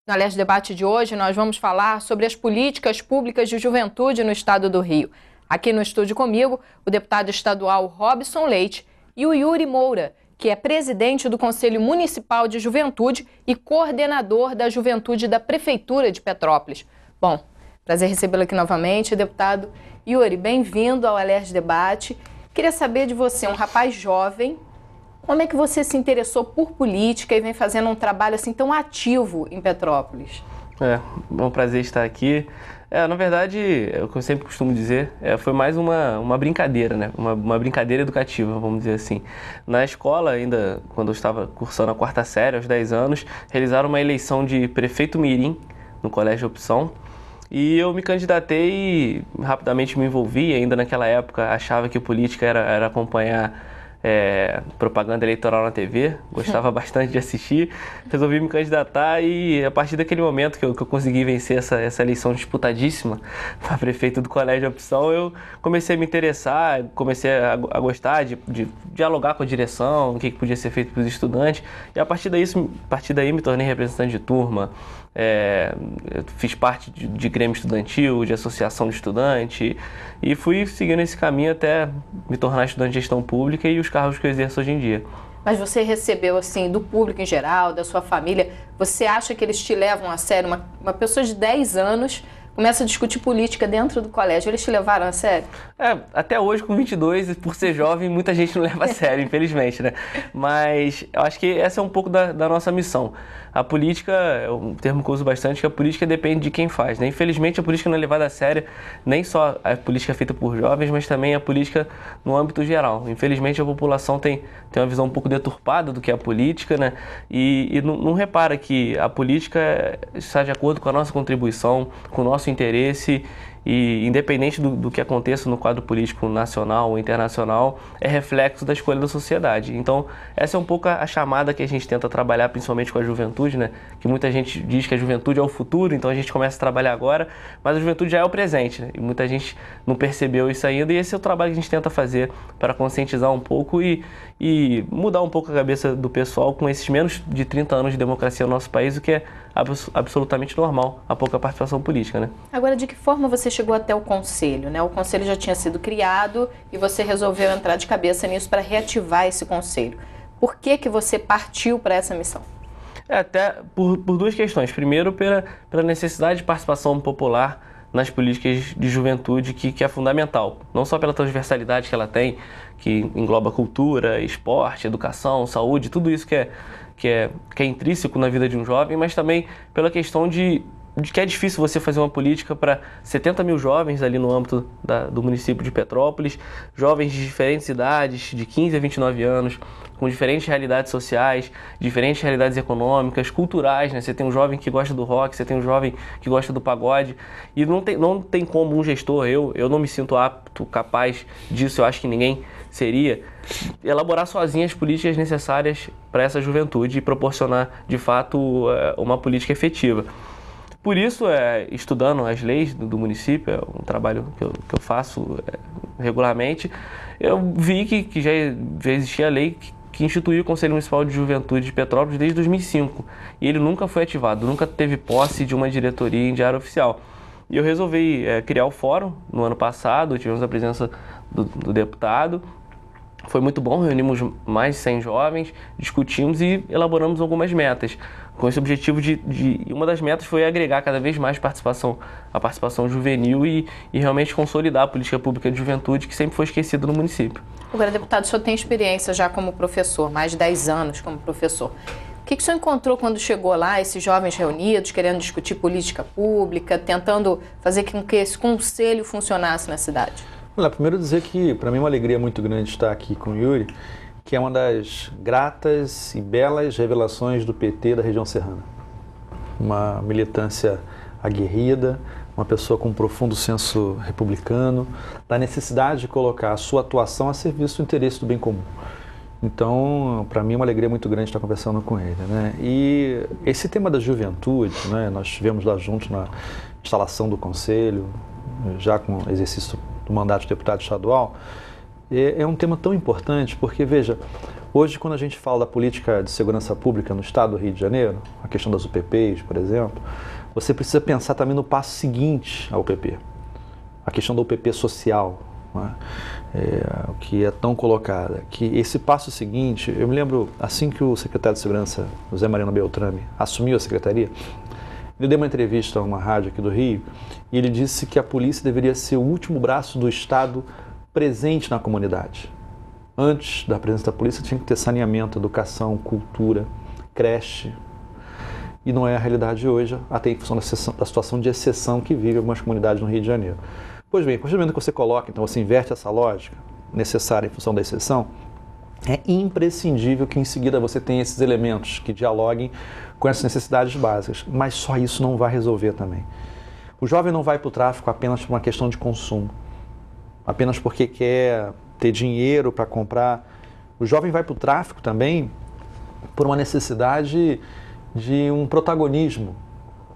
No Alerj Debate de hoje, nós vamos falar sobre as políticas públicas de juventude no estado do Rio. Aqui no estúdio comigo, o deputado estadual Robson Leite e o Yuri Moura, que é presidente do Conselho Municipal de Juventude e coordenador da Juventude da Prefeitura de Petrópolis. Bom, prazer recebê-lo aqui novamente, deputado. Yuri, bem-vindo ao Alerj Debate. Queria saber de você, um rapaz jovem, como é que você se interessou por política e vem fazendo um trabalho assim tão ativo em Petrópolis? É um prazer estar aqui. Na verdade, é o que eu sempre costumo dizer, foi mais uma brincadeira, né? Uma brincadeira educativa, vamos dizer assim. Na escola, ainda quando eu estava cursando a quarta série, aos 10 anos, realizaram uma eleição de prefeito mirim no Colégio Opção. E eu me candidatei e rapidamente me envolvi. Ainda naquela época achava que política era acompanhar propaganda eleitoral na TV, gostava bastante de assistir, resolvi me candidatar e a partir daquele momento que eu consegui vencer essa eleição disputadíssima para prefeito do Colégio Opção, eu comecei a me interessar, comecei a gostar de dialogar com a direção, o que podia ser feito para os estudantes, e a partir daí me tornei representante de turma. Fiz parte de grêmio estudantil, de associação de estudante e fui seguindo esse caminho até me tornar estudante de gestão pública e os cargos que eu exerço hoje em dia. Mas você recebeu, assim, do público em geral, da sua família, você acha que eles te levam a sério? Uma pessoa de 10 anos começa a discutir política dentro do colégio, eles te levaram a sério? Até hoje, com 22, por ser jovem, muita gente não leva a sério, infelizmente, né? Mas eu acho que essa é um pouco da nossa missão. A política, é um termo que eu uso bastante, que a política depende de quem faz, né? Infelizmente, a política não é levada a sério, nem só a política feita por jovens, mas também a política no âmbito geral. Infelizmente, a população tem uma visão um pouco deturpada do que é a política, né? E não repara que a política está de acordo com a nossa contribuição, com o nosso interesse, e independente do que aconteça no quadro político nacional ou internacional, é reflexo da escolha da sociedade. Então, essa é um pouco a chamada que a gente tenta trabalhar, principalmente com a juventude, né? Que muita gente diz que a juventude é o futuro, então a gente começa a trabalhar agora, mas a juventude já é o presente, né? E muita gente não percebeu isso ainda, e esse é o trabalho que a gente tenta fazer para conscientizar um pouco e mudar um pouco a cabeça do pessoal com esses menos de 30 anos de democracia no nosso país, o que é absolutamente normal, a pouca participação política, né? Agora, de que forma você chegou até o Conselho, né? O Conselho já tinha sido criado e você resolveu entrar de cabeça nisso para reativar esse Conselho. Por que você partiu para essa missão? Até por duas questões. Primeiro, pela necessidade de participação popular nas políticas de juventude, que é fundamental. Não só pela transversalidade que ela tem, que engloba cultura, esporte, educação, saúde, tudo isso que é intrínseco na vida de um jovem, mas também pela questão de que é difícil você fazer uma política para 70 mil jovens ali no âmbito do município de Petrópolis, jovens de diferentes idades, de 15 a 29 anos, com diferentes realidades sociais, diferentes realidades econômicas, culturais, né? Você tem um jovem que gosta do rock, você tem um jovem que gosta do pagode, e não tem como um gestor, eu não me sinto apto, capaz disso, eu acho que ninguém seria, elaborar sozinho as políticas necessárias para essa juventude e proporcionar, de fato, uma política efetiva. Por isso, estudando as leis do município, é um trabalho que eu faço regularmente, eu vi que já existia a lei que instituiu o Conselho Municipal de Juventude de Petrópolis desde 2005. E ele nunca foi ativado, nunca teve posse de uma diretoria em diário oficial. E eu resolvi criar o fórum no ano passado, tivemos a presença do deputado. Foi muito bom, reunimos mais de 100 jovens, discutimos e elaboramos algumas metas, com esse objetivo uma das metas foi agregar cada vez mais a participação juvenil e realmente consolidar a política pública de juventude que sempre foi esquecida no município. Agora, deputado, o senhor tem experiência já como professor, mais de 10 anos como professor. O que o senhor encontrou quando chegou lá, esses jovens reunidos, querendo discutir política pública, tentando fazer com que esse conselho funcionasse na cidade? Olha, primeiro dizer que para mim é uma alegria muito grande estar aqui com o Yuri, que é uma das gratas e belas revelações do PT da região serrana. Uma militância aguerrida, uma pessoa com um profundo senso republicano, da necessidade de colocar a sua atuação a serviço do interesse do bem comum. Então, para mim é uma alegria muito grande estar conversando com ele, né? E esse tema da juventude, né, nós estivemos lá juntos na instalação do Conselho, já com o exercício do mandato de deputado estadual, é um tema tão importante porque, veja, Hoje, quando a gente fala da política de segurança pública no estado do Rio de Janeiro, a questão das UPPs, por exemplo, você precisa pensar também no passo seguinte à UPP, a questão da UPP social, né? Que é tão colocada, que esse passo seguinte, eu me lembro, assim que o secretário de Segurança, José Mariano Beltrame, assumiu a secretaria, ele deu uma entrevista a uma rádio aqui do Rio e ele disse que a polícia deveria ser o último braço do Estado presente na comunidade. Antes da presença da polícia tinha que ter saneamento, educação, cultura, creche. E não é a realidade hoje, até em função da situação de exceção que vive algumas comunidades no Rio de Janeiro. Pois bem, a partir do momento que você coloca, então você inverte essa lógica necessária em função da exceção, é imprescindível que em seguida você tenha esses elementos que dialoguem com essas necessidades básicas, mas só isso não vai resolver também. O jovem não vai para o tráfico apenas por uma questão de consumo, apenas porque quer ter dinheiro para comprar. O jovem vai para o tráfico também por uma necessidade de um protagonismo,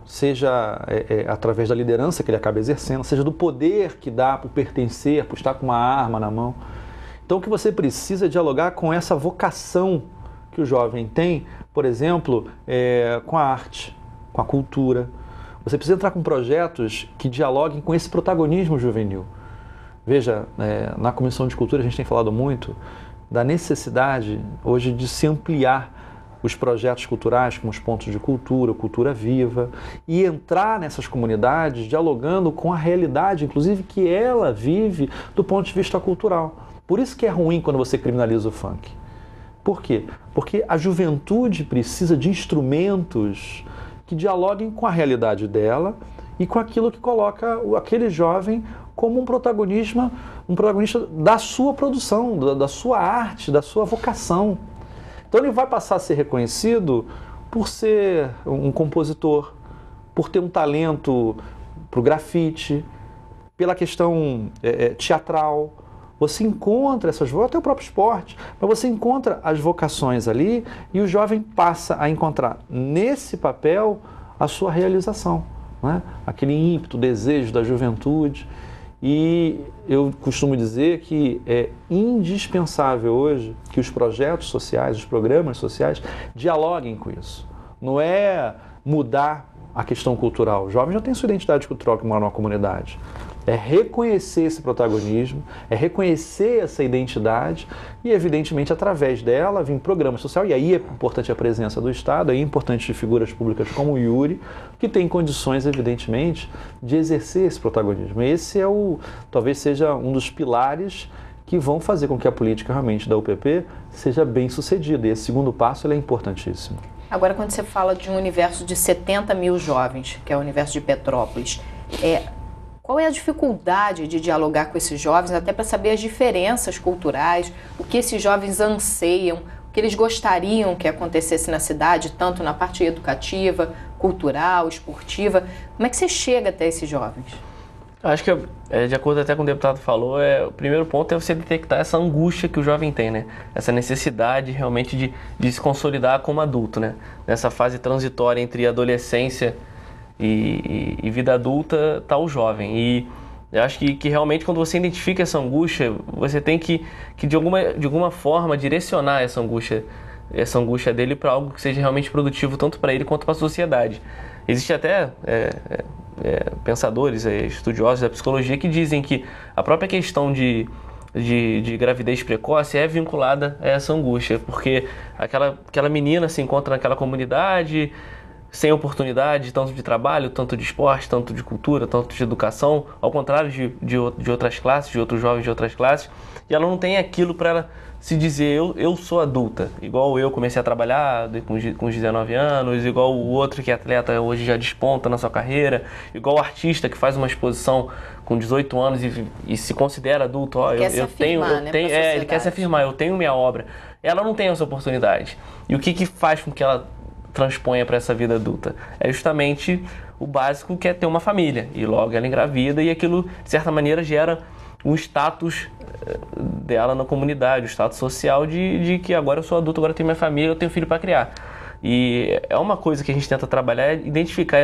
seja através da liderança que ele acaba exercendo, seja do poder que dá por pertencer, por estar com uma arma na mão. Então o que você precisa é dialogar com essa vocação que o jovem tem, por exemplo, com a arte, com a cultura. Você precisa entrar com projetos que dialoguem com esse protagonismo juvenil. Veja, na Comissão de Cultura a gente tem falado muito da necessidade hoje de se ampliar os projetos culturais, como os pontos de cultura, cultura viva, e entrar nessas comunidades dialogando com a realidade, inclusive que ela vive do ponto de vista cultural. Por isso que é ruim quando você criminaliza o funk. Por quê? Porque a juventude precisa de instrumentos que dialoguem com a realidade dela e com aquilo que coloca aquele jovem como um protagonista da sua produção, da sua arte, da sua vocação. Então ele vai passar a ser reconhecido por ser um compositor, por ter um talento para o grafite, pela questão teatral. Você encontra essas vocações, até o próprio esporte, mas você encontra as vocações ali e o jovem passa a encontrar nesse papel a sua realização, né? Aquele ímpeto, desejo da juventude. E eu costumo dizer que é indispensável hoje que os projetos sociais, os programas sociais, dialoguem com isso. Não é mudar a questão cultural. O jovem já tem sua identidade cultural que mora numa comunidade. É reconhecer esse protagonismo, é reconhecer essa identidade e, evidentemente, através dela, vir programa social. E aí é importante a presença do Estado, aí é importante de figuras públicas como o Yuri, que tem condições, evidentemente, de exercer esse protagonismo. Esse talvez seja um dos pilares que vão fazer com que a política realmente da UPP seja bem sucedida. E esse segundo passo ele é importantíssimo. Agora, quando você fala de um universo de 70 mil jovens, que é o universo de Petrópolis, qual é a dificuldade de dialogar com esses jovens, até para saber as diferenças culturais, o que esses jovens anseiam, o que eles gostariam que acontecesse na cidade, tanto na parte educativa, cultural, esportiva? Como é que você chega até esses jovens? Acho que, de acordo até com o deputado falou, o primeiro ponto é você detectar essa angústia que o jovem tem, né? Essa necessidade realmente de se consolidar como adulto, né? Nessa fase transitória entre adolescência e vida adulta está o jovem. E eu acho que realmente quando você identifica essa angústia, você tem que de alguma forma direcionar essa angústia dele para algo que seja realmente produtivo tanto para ele quanto para a sociedade. Existe até pensadores, estudiosos da psicologia que dizem que a própria questão de gravidez precoce é vinculada a essa angústia, porque aquela menina se encontra naquela comunidade sem oportunidade, tanto de trabalho, tanto de esporte, tanto de cultura, tanto de educação, ao contrário de outras classes, de outros jovens de outras classes, e ela não tem aquilo para ela se dizer, eu sou adulta, igual eu comecei a trabalhar com os 19 anos, igual o outro que é atleta hoje já desponta na sua carreira, igual o artista que faz uma exposição com 18 anos e se considera adulto, ele quer se afirmar, eu tenho minha obra. Ela não tem essa oportunidade. E o que faz com que ela transponha para essa vida adulta? É justamente o básico, que é ter uma família, e logo ela engravida, e aquilo, de certa maneira, gera um status dela na comunidade, o status social de que agora eu sou adulto, agora eu tenho minha família, eu tenho filho para criar. E é uma coisa que a gente tenta trabalhar, é identificar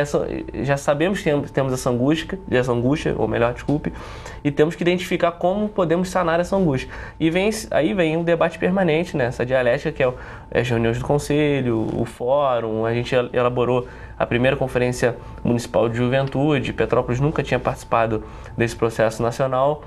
já sabemos que temos essa angústia, ou melhor, desculpe, e temos que identificar como podemos sanar essa angústia. E aí vem um debate permanente, né? Essa dialética que é as reuniões do conselho, o fórum. A gente elaborou a primeira conferência municipal de juventude. Petrópolis nunca tinha participado desse processo nacional.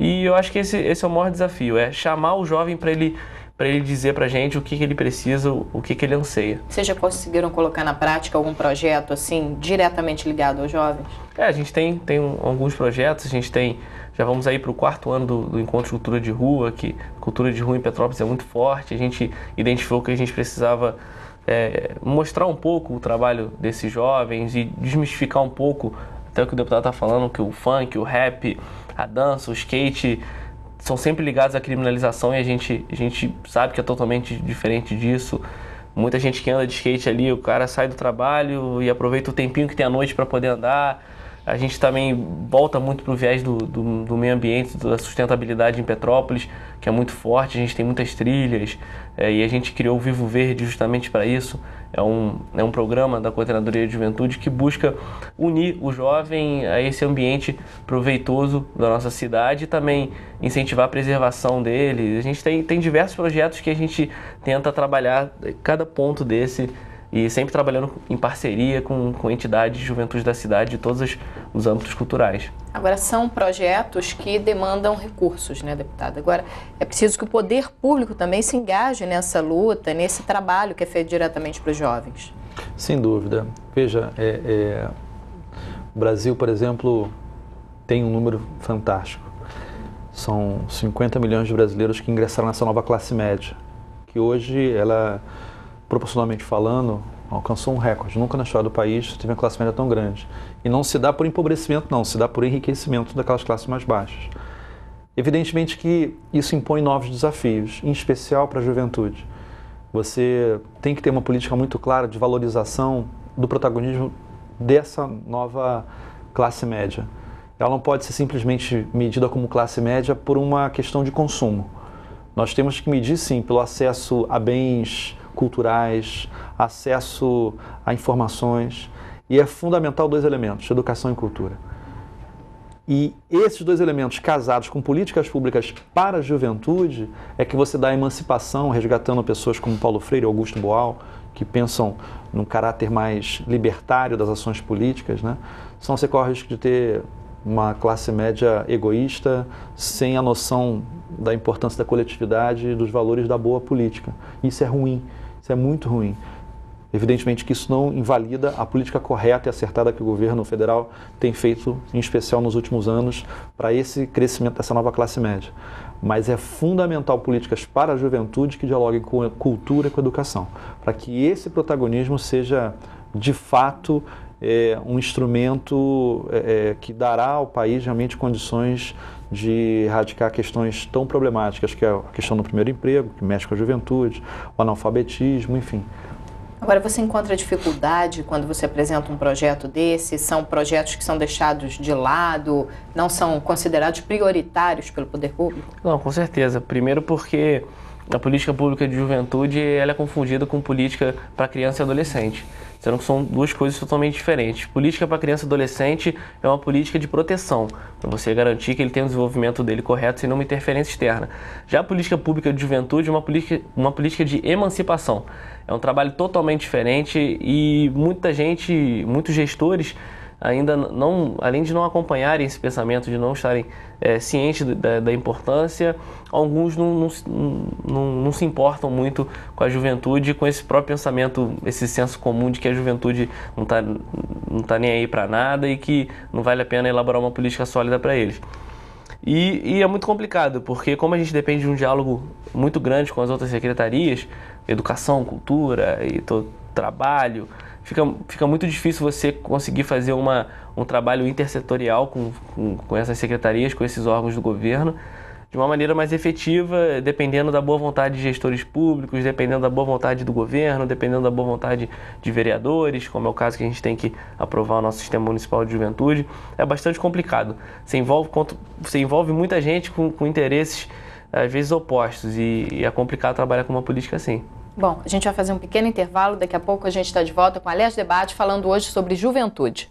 E eu acho que esse é o maior desafio, é chamar o jovem para ele dizer para a gente o que ele precisa, o que ele anseia. Vocês já conseguiram colocar na prática algum projeto assim, diretamente ligado aos jovens? A gente tem alguns projetos, já vamos aí para o 4º ano do Encontro de Cultura de Rua, que cultura de rua em Petrópolis é muito forte. A gente identificou que a gente precisava mostrar um pouco o trabalho desses jovens e desmistificar um pouco, até o que o deputado está falando, que o funk, o rap, a dança, o skate são sempre ligados à criminalização, e a gente sabe que é totalmente diferente disso. Muita gente que anda de skate ali, o cara sai do trabalho e aproveita o tempinho que tem à noite para poder andar. A gente também volta muito para o viés do meio ambiente, da sustentabilidade em Petrópolis, que é muito forte. A gente tem muitas trilhas e a gente criou o Vivo Verde justamente para isso. É um programa da Coordenadoria de Juventude que busca unir o jovem a esse ambiente proveitoso da nossa cidade e também incentivar a preservação dele. A gente tem diversos projetos que a gente tenta trabalhar cada ponto desse, e sempre trabalhando em parceria com entidades de juventude da cidade de todos os âmbitos culturais. Agora, são projetos que demandam recursos, né, deputada? Agora, é preciso que o poder público também se engaje nessa luta, nesse trabalho que é feito diretamente para os jovens. Sem dúvida. Veja, o Brasil, por exemplo, tem um número fantástico. São 50 milhões de brasileiros que ingressaram nessa nova classe média, que hoje ela, proporcionalmente falando, alcançou um recorde. Nunca na história do país teve uma classe média tão grande. E não se dá por empobrecimento, não, se dá por enriquecimento daquelas classes mais baixas. Evidentemente que isso impõe novos desafios, em especial para a juventude. Você tem que ter uma política muito clara de valorização do protagonismo dessa nova classe média. Ela não pode ser simplesmente medida como classe média por uma questão de consumo. Nós temos que medir, sim, pelo acesso a bens culturais, acesso a informações, e é fundamental 2 elementos, educação e cultura. E esses 2 elementos casados com políticas públicas para a juventude é que você dá a emancipação, resgatando pessoas como Paulo Freire e Augusto Boal, que pensam num caráter mais libertário das ações políticas, né? Senão você corre o risco de ter uma classe média egoísta, sem a noção da importância da coletividade e dos valores da boa política. Isso é ruim. Isso é muito ruim. Evidentemente que isso não invalida a política correta e acertada que o governo federal tem feito, em especial nos últimos anos, para esse crescimento dessa nova classe média. Mas é fundamental políticas para a juventude que dialoguem com a cultura e com a educação, para que esse protagonismo seja, de fato, um instrumento que dará ao país realmente condições de erradicar questões tão problemáticas, que é a questão do primeiro emprego, que mexe com a juventude, o analfabetismo, enfim. Agora, você encontra dificuldade quando você apresenta um projeto desse? São projetos que são deixados de lado, não são considerados prioritários pelo poder público? Não, com certeza. Primeiro porque a política pública de juventude ela é confundida com política para criança e adolescente, sendo que são 2 coisas totalmente diferentes. Política para criança e adolescente é uma política de proteção, para você garantir que ele tem o desenvolvimento dele correto sem nenhuma interferência externa. Já a política pública de juventude é uma política de emancipação. É um trabalho totalmente diferente e muitos gestores ainda não, além de não acompanharem esse pensamento, de não estarem cientes da importância, alguns não se importam muito com a juventude, com esse próprio pensamento, esse senso comum de que a juventude não tá nem aí para nada e que não vale a pena elaborar uma política sólida para eles. E é muito complicado, porque como a gente depende de um diálogo muito grande com as outras secretarias, educação, cultura e trabalho, fica muito difícil você conseguir fazer um trabalho intersetorial com essas secretarias, com esses órgãos do governo, de uma maneira mais efetiva, dependendo da boa vontade de gestores públicos, dependendo da boa vontade do governo, dependendo da boa vontade de vereadores, como é o caso que a gente tem que aprovar o nosso sistema municipal de juventude. É bastante complicado. Você envolve muita gente com interesses, às vezes, opostos, e é complicado trabalhar com uma política assim. Bom, a gente vai fazer um pequeno intervalo, daqui a pouco a gente está de volta com o Alerj Debate, falando hoje sobre juventude.